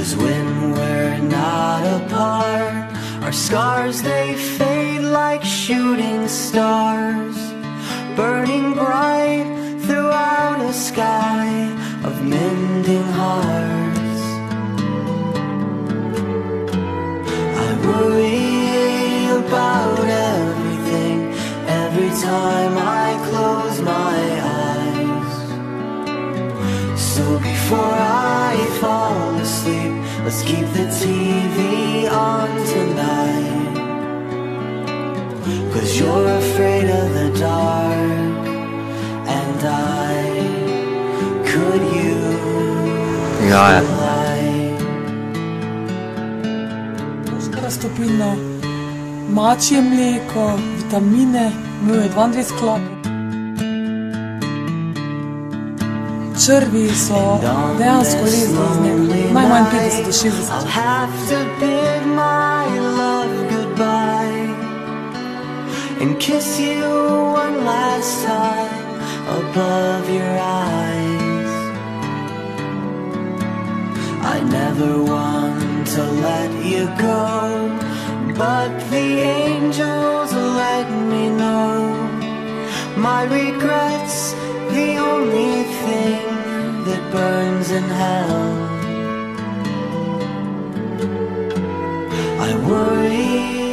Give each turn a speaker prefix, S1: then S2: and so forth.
S1: 'Cause when we're not apart, our scars, they fade like shooting stars, burning bright throughout a sky of mending hearts. I worry about everything every time I close my eyes. So before I fall asleep, let's keep the TV on tonight. 'Cause you're afraid of the dark, and could you
S2: fly?
S3: Raztopino mačje mleko, vitamine, imel je 22 sklopov. Črvi so dejansko lezli iz njega, najmanj 50 do 60.
S1: I'll have to bid my love goodbye and kiss you one last time above your eyes. I never want to let you go, but the angels let me know my regrets, the only thing that burns in hell. I worry